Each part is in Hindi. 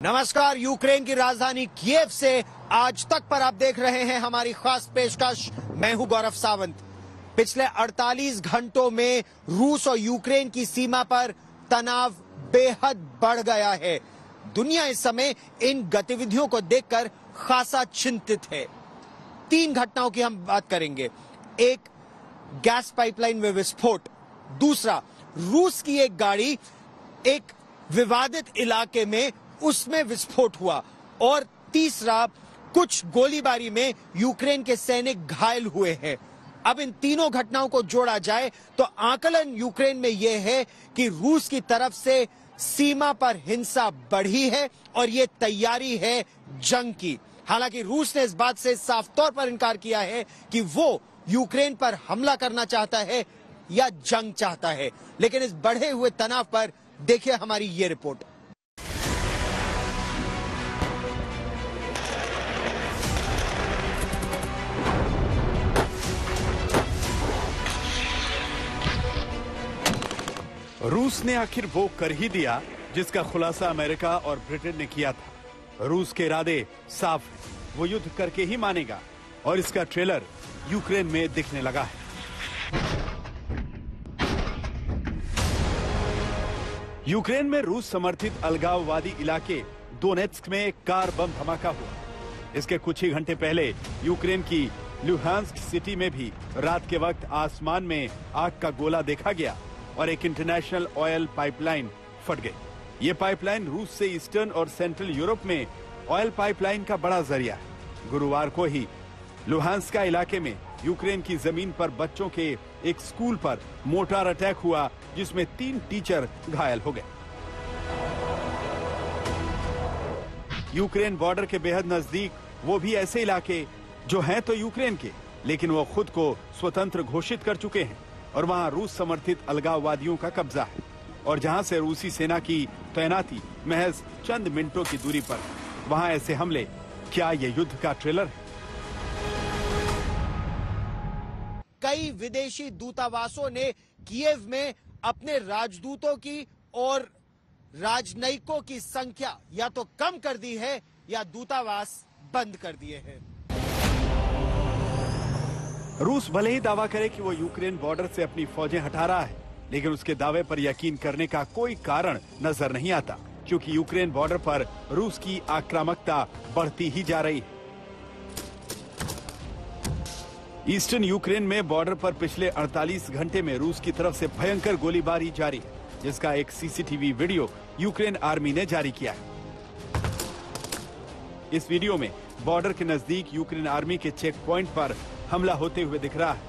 नमस्कार। यूक्रेन की राजधानी कीव से आज तक पर आप देख रहे हैं हमारी खास पेशकश। मैं हूं गौरव सावंत। पिछले 48 घंटों में रूस और यूक्रेन की सीमा पर तनाव बेहद बढ़ गया है। दुनिया इस समय इन गतिविधियों को देखकर खासा चिंतित है। 3 घटनाओं की हम बात करेंगे। एक, गैस पाइपलाइन में विस्फोट। दूसरा, रूस की एक गाड़ी एक विवादित इलाके में उसमें विस्फोट हुआ। और तीसरा, कुछ गोलीबारी में यूक्रेन के सैनिक घायल हुए हैं। अब इन तीनों घटनाओं को जोड़ा जाए तो आकलन यूक्रेन में यह है कि रूस की तरफ से सीमा पर हिंसा बढ़ी है और यह तैयारी है जंग की। हालांकि रूस ने इस बात से साफ तौर पर इनकार किया है कि वो यूक्रेन पर हमला करना चाहता है या जंग चाहता है। लेकिन इस बढ़े हुए तनाव पर देखिए हमारी ये रिपोर्ट। रूस ने आखिर वो कर ही दिया जिसका खुलासा अमेरिका और ब्रिटेन ने किया था। रूस के इरादे साफ हैं, वो युद्ध करके ही मानेगा और इसका ट्रेलर यूक्रेन में दिखने लगा है। यूक्रेन में रूस समर्थित अलगाववादी इलाके दोनेत्स्क में एक कार बम धमाका हुआ। इसके कुछ ही घंटे पहले यूक्रेन की लुहांस्क सिटी में भी रात के वक्त आसमान में आग का गोला देखा गया और एक इंटरनेशनल ऑयल पाइपलाइन फट गई। ये पाइपलाइन रूस से ईस्टर्न और सेंट्रल यूरोप में ऑयल पाइपलाइन का बड़ा जरिया है। गुरुवार को ही लुहांस्का इलाके में यूक्रेन की जमीन पर बच्चों के एक स्कूल पर मोर्टार अटैक हुआ, जिसमें 3 टीचर घायल हो गए। यूक्रेन बॉर्डर के बेहद नजदीक वो भी ऐसे इलाके जो हैं तो यूक्रेन के, लेकिन वो खुद को स्वतंत्र घोषित कर चुके हैं और वहां रूस समर्थित अलगाववादियों का कब्जा है और जहां से रूसी सेना की तैनाती महज चंद मिनटों की दूरी पर। वहां ऐसे हमले क्या ये युद्ध का ट्रेलर है? कई विदेशी दूतावासों ने कीव में अपने राजदूतों की और राजनयिकों की संख्या या तो कम कर दी है या दूतावास बंद कर दिए हैं। रूस भले ही दावा करे कि वो यूक्रेन बॉर्डर से अपनी फौजें हटा रहा है, लेकिन उसके दावे पर यकीन करने का कोई कारण नजर नहीं आता, क्योंकि यूक्रेन बॉर्डर पर रूस की आक्रामकता बढ़ती ही जा रही है। ईस्टर्न यूक्रेन में बॉर्डर पर पिछले 48 घंटे में रूस की तरफ से भयंकर गोलीबारी जारी है, जिसका एक सीसीटीवी वीडियो यूक्रेन आर्मी ने जारी किया है। इस वीडियो में बॉर्डर के नजदीक यूक्रेन आर्मी के चेक पॉइंट पर हमला होते हुए दिख रहा है।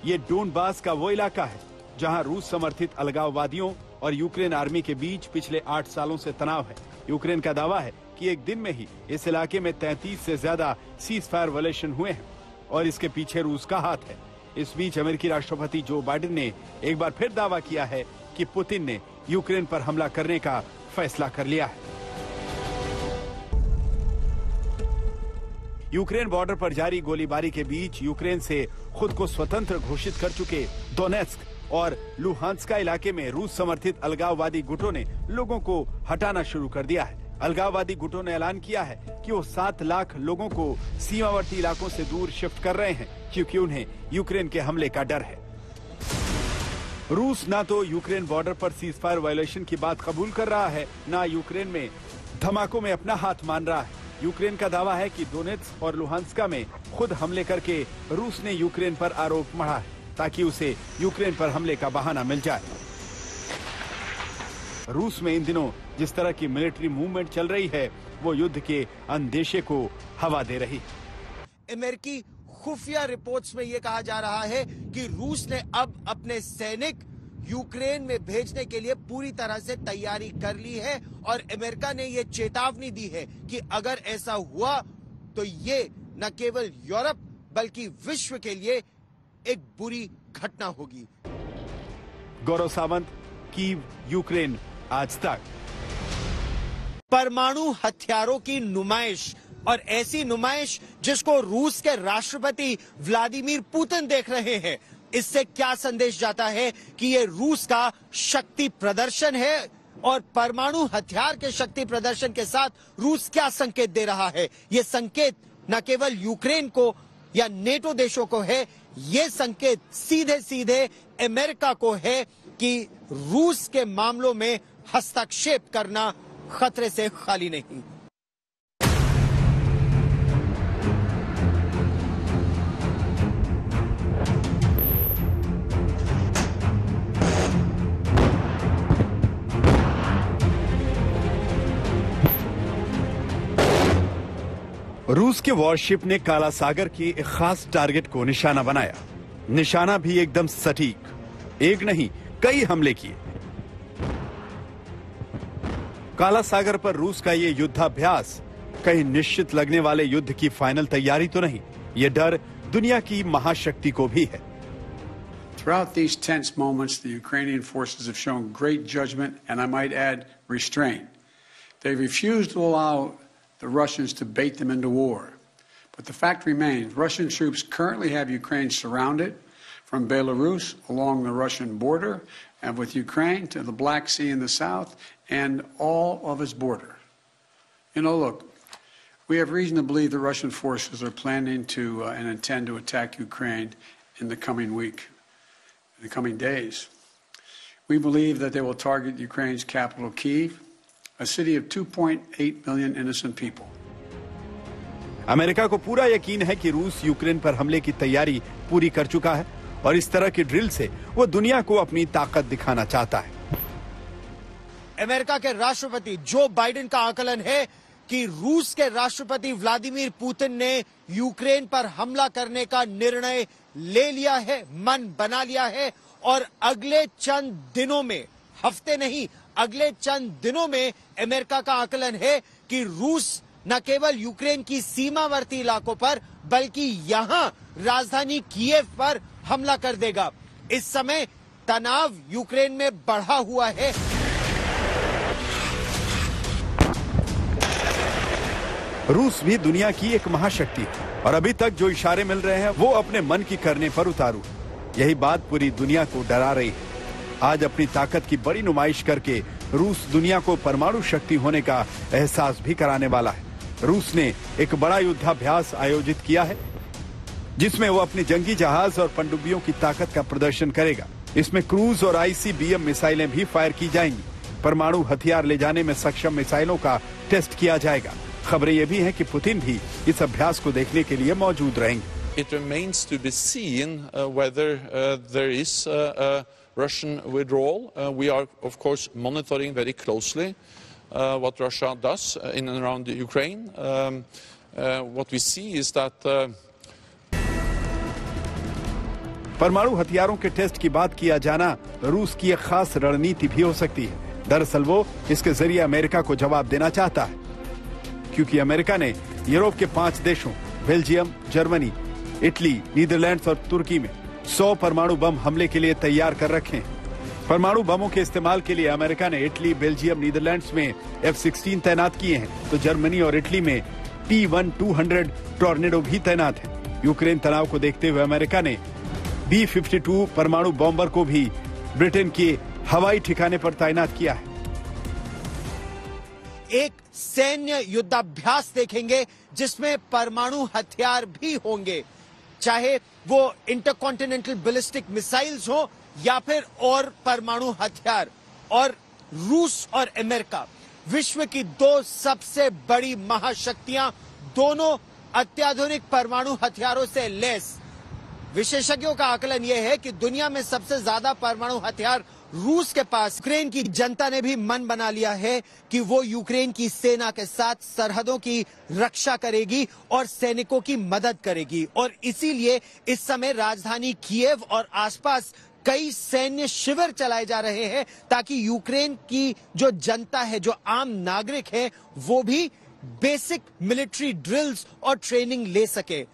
ये डोनबास का वो इलाका है जहां रूस समर्थित अलगाववादियों और यूक्रेन आर्मी के बीच पिछले 8 सालों से तनाव है। यूक्रेन का दावा है कि एक दिन में ही इस इलाके में 33 से ज्यादा सीज फायर वायलेशन हुए हैं और इसके पीछे रूस का हाथ है। इस बीच अमेरिकी राष्ट्रपति जो बाइडेन ने एक बार फिर दावा किया है कि पुतिन ने यूक्रेन पर हमला करने का फैसला कर लिया है। यूक्रेन बॉर्डर पर जारी गोलीबारी के बीच यूक्रेन से खुद को स्वतंत्र घोषित कर चुके दोनेत्स्क और लुहांस्का इलाके में रूस समर्थित अलगाववादी गुटों ने लोगों को हटाना शुरू कर दिया है। अलगाववादी गुटों ने ऐलान किया है कि वो 7 लाख लोगों को सीमावर्ती इलाकों से दूर शिफ्ट कर रहे हैं, क्योंकि उन्हें यूक्रेन के हमले का डर है। रूस ना तो यूक्रेन बॉर्डर पर सीज फायर वायलेशन की बात कबूल कर रहा है, ना यूक्रेन में धमाकों में अपना हाथ मान रहा है। यूक्रेन का दावा है कि दोनेत्स्क और लुहांस्का में खुद हमले करके रूस ने यूक्रेन पर आरोप मढ़ा है, ताकि उसे यूक्रेन पर हमले का बहाना मिल जाए। रूस में इन दिनों जिस तरह की मिलिट्री मूवमेंट चल रही है, वो युद्ध के अंदेशे को हवा दे रही है। अमेरिकी खुफिया रिपोर्ट्स में यह कहा जा रहा है कि रूस ने अब अपने सैनिक यूक्रेन में भेजने के लिए पूरी तरह से तैयारी कर ली है और अमेरिका ने यह चेतावनी दी है कि अगर ऐसा हुआ तो ये न केवल यूरोप बल्कि विश्व के लिए एक बुरी घटना होगी। गौरव सावंत, कीव, यूक्रेन आज तक। परमाणु हथियारों की नुमाइश, और ऐसी नुमाइश जिसको रूस के राष्ट्रपति व्लादिमीर पुतिन देख रहे हैं, इससे क्या संदेश जाता है कि ये रूस का शक्ति प्रदर्शन है और परमाणु हथियार के शक्ति प्रदर्शन के साथ रूस क्या संकेत दे रहा है। ये संकेत न केवल यूक्रेन को या नेटो देशों को है, ये संकेत सीधे सीधे अमेरिका को है कि रूस के मामलों में हस्तक्षेप करना खतरे से खाली नहीं। रूस के वॉरशिप ने काला सागर की एक खास टारगेट को निशाना बनाया। निशाना भी एकदम सटीक, एक नहीं कई हमले किए। काला सागर पर रूस का ये युद्धाभ्यास कहीं निश्चित लगने वाले युद्ध की फाइनल तैयारी तो नहीं, ये डर दुनिया की महाशक्ति को भी है। Throughout these tense moments, the Ukrainian forces have shown great judgment and I might add restraint. They refused to allow the Russians to bait them into war. But the fact remains, Russian troops currently have Ukraine surrounded from Belarus along the Russian border and with Ukraine to the Black Sea in the south and all of its border. You know, look, we have reason to believe the Russian forces are planning to and intend to attack Ukraine in the coming week, in the coming days. We believe that they will target Ukraine's capital, Kyiv, a city of 2.8 million innocent people. America को पूरा यकीन है कि रूस यूक्रेन पर हमले की तैयारी पूरी कर चुका है और इस तरह की ड्रिल से वो दुनिया को अपनी ताकत दिखाना चाहता है। अमेरिका के राष्ट्रपति जो बाइडेन का आकलन है कि रूस के राष्ट्रपति व्लादिमीर पुतिन ने यूक्रेन पर हमला करने का निर्णय ले लिया है, मन बना लिया है और अगले चंद दिनों में, हफ्ते नहीं, अगले चंद दिनों में अमेरिका का आकलन है कि रूस न केवल यूक्रेन की सीमावर्ती इलाकों पर बल्कि यहां राजधानी कीव पर हमला कर देगा। इस समय तनाव यूक्रेन में बढ़ा हुआ है। रूस भी दुनिया की एक महाशक्ति है और अभी तक जो इशारे मिल रहे हैं वो अपने मन की करने पर उतारू। यही बात पूरी दुनिया को डरा रही है। आज अपनी ताकत की बड़ी नुमाइश करके रूस दुनिया को परमाणु शक्ति होने का एहसास भी कराने वाला है। रूस ने एक बड़ा युद्धाभ्यास आयोजित किया है जिसमें वो अपनी जंगी जहाज और पनडुब्बियों की ताकत का प्रदर्शन करेगा। इसमें क्रूज और आईसीबीएम मिसाइलें भी फायर की जाएंगी। परमाणु हथियार ले जाने में सक्षम मिसाइलों का टेस्ट किया जाएगा। खबरें ये भी हैं कि पुतिन भी इस अभ्यास को देखने के लिए मौजूद रहेंगे। It remains to be seen whether there is a Russian withdrawal. We are, of course, monitoring very closely what Russia does in and around Ukraine. What we see is that परमाणु हथियारों के टेस्ट की बात किया जाना रूस की एक खास रणनीति भी हो सकती है। दरअसल वो इसके जरिए अमेरिका को जवाब देना चाहता है, क्योंकि अमेरिका ने यूरोप के 5 देशों बेल्जियम, जर्मनी, इटली, नीदरलैंड्स और तुर्की में 100 परमाणु बम हमले के लिए तैयार कर रखे हैं। परमाणु बमों के इस्तेमाल के लिए अमेरिका ने इटली, बेल्जियम, नीदरलैंड्स में F-16 तैनात किए हैं, तो जर्मनी और इटली में P-1-200 टॉर्नेडो भी तैनात हैं। यूक्रेन तनाव को देखते हुए अमेरिका ने B-52 परमाणु बॉम्बर को भी ब्रिटेन के हवाई ठिकाने पर तैनात किया है। एक सैन्य युद्धाभ्यास देखेंगे जिसमें परमाणु हथियार भी होंगे, चाहे वो इंटरकॉन्टिनेंटल बैलिस्टिक मिसाइल्स हो या फिर और परमाणु हथियार। और रूस और अमेरिका विश्व की 2 सबसे बड़ी महाशक्तियां, दोनों अत्याधुनिक परमाणु हथियारों से लैस। विशेषज्ञों का आकलन यह है कि दुनिया में सबसे ज्यादा परमाणु हथियार रूस के पास। यूक्रेन की जनता ने भी मन बना लिया है कि वो यूक्रेन की सेना के साथ सरहदों की रक्षा करेगी और सैनिकों की मदद करेगी, और इसीलिए इस समय राजधानी कीव और आसपास कई सैन्य शिविर चलाए जा रहे हैं ताकि यूक्रेन की जो जनता है, जो आम नागरिक है, वो भी बेसिक मिलिट्री ड्रिल्स और ट्रेनिंग ले सके।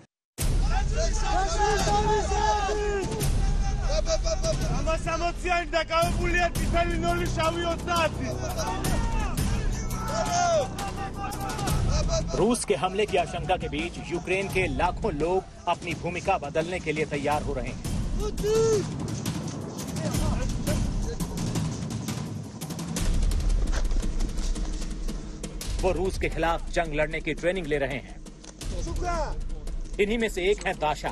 रूस के हमले की आशंका के बीच यूक्रेन के लाखों लोग अपनी भूमिका बदलने के लिए तैयार हो रहे हैं। वो रूस के खिलाफ जंग लड़ने की ट्रेनिंग ले रहे हैं। इन्हीं में से एक है दाशा,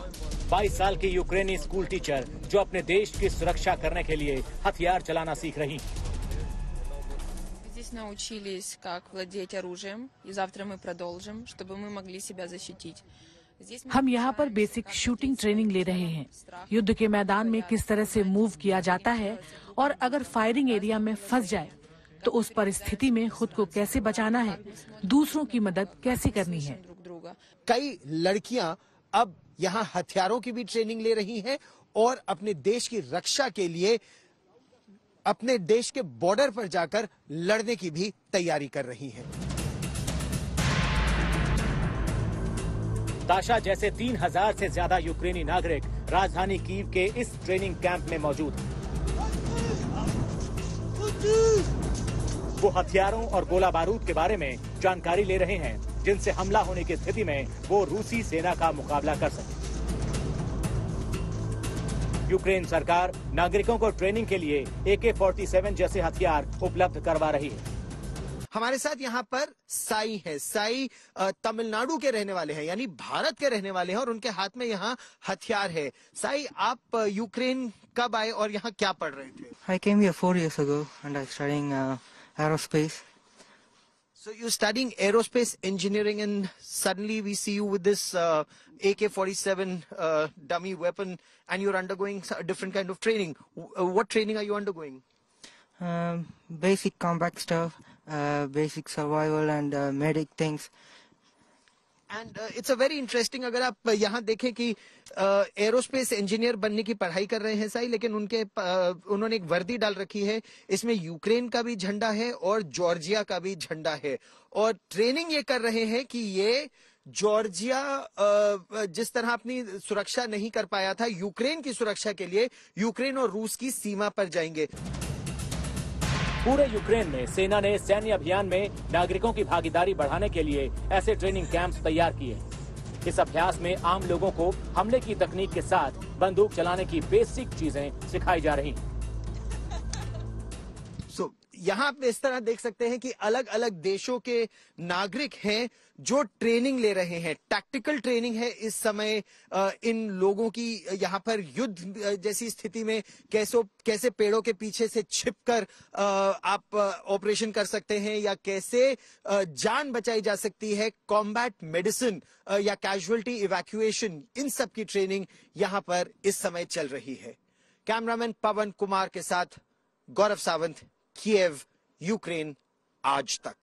22 साल की यूक्रेनी स्कूल टीचर जो अपने देश की सुरक्षा करने के लिए हथियार चलाना सीख रही हैं। Здесь научились, как владеть оружием, и завтра мы продолжим, чтобы мы могли себя защитить. हम यहाँ पर बेसिक शूटिंग ट्रेनिंग ले रहे हैं। युद्ध के मैदान में किस तरह से मूव किया जाता है और अगर फायरिंग एरिया में फंस जाए तो उस परिस्थिति में खुद को कैसे बचाना है, दूसरों की मदद कैसे करनी है। कई लड़कियां अब यहाँ हथियारों की भी ट्रेनिंग ले रही हैं और अपने देश की रक्षा के लिए अपने देश के बॉर्डर पर जाकर लड़ने की भी तैयारी कर रही हैं। दाशा जैसे 3000 से ज्यादा यूक्रेनी नागरिक राजधानी कीव के इस ट्रेनिंग कैंप में मौजूद हैं। वो हथियारों और गोला बारूद के बारे में जानकारी ले रहे हैं, जिनसे हमला होने की स्थिति में वो रूसी सेना का मुकाबला कर सके। यूक्रेन सरकार नागरिकों को ट्रेनिंग के लिए AK-47 जैसे हथियार उपलब्ध करवा रही है। हमारे साथ यहाँ पर साई है। साई तमिलनाडु के रहने वाले हैं, यानी भारत के रहने वाले हैं और उनके हाथ में यहाँ हथियार है। साई, आप यूक्रेन कब आए और यहाँ क्या पढ़ रहे थे? I came here 4 years ago and I'm studying aerospace. So you're studying aerospace engineering and suddenly we see you with this AK-47 dummy weapon and you're undergoing a different kind of training. What training are you undergoing? Basic combat stuff, basic survival and medic things. And it's a very interesting, अगर आप यहाँ देखें कि एरोस्पेस इंजीनियर बनने की पढ़ाई कर रहे हैं साई, लेकिन उन्होंने एक वर्दी डाल रखी है, इसमें यूक्रेन का भी झंडा है और जॉर्जिया का भी झंडा है और ट्रेनिंग ये कर रहे हैं कि ये जॉर्जिया जिस तरह अपनी सुरक्षा नहीं कर पाया था, यूक्रेन की सुरक्षा के लिए यूक्रेन और रूस की सीमा पर जाएंगे। पूरे यूक्रेन में सेना ने सैन्य अभियान में नागरिकों की भागीदारी बढ़ाने के लिए ऐसे ट्रेनिंग कैंप्स तैयार किए। इस अभ्यास में आम लोगों को हमले की तकनीक के साथ बंदूक चलाने की बेसिक चीजें सिखाई जा रही हैं। यहाँ आप इस तरह देख सकते हैं कि अलग अलग देशों के नागरिक हैं जो ट्रेनिंग ले रहे हैं। टैक्टिकल ट्रेनिंग है इस समय इन लोगों की। यहाँ पर युद्ध जैसी स्थिति में कैसे पेड़ों के पीछे से छिपकर आप ऑपरेशन कर सकते हैं या कैसे जान बचाई जा सकती है, कॉम्बैट मेडिसिन या कैजुअल्टी इवैक्यूएशन, इन सब की ट्रेनिंग यहाँ पर इस समय चल रही है। कैमरामैन पवन कुमार के साथ गौरव सावंत, कीव, यूक्रेन आज तक।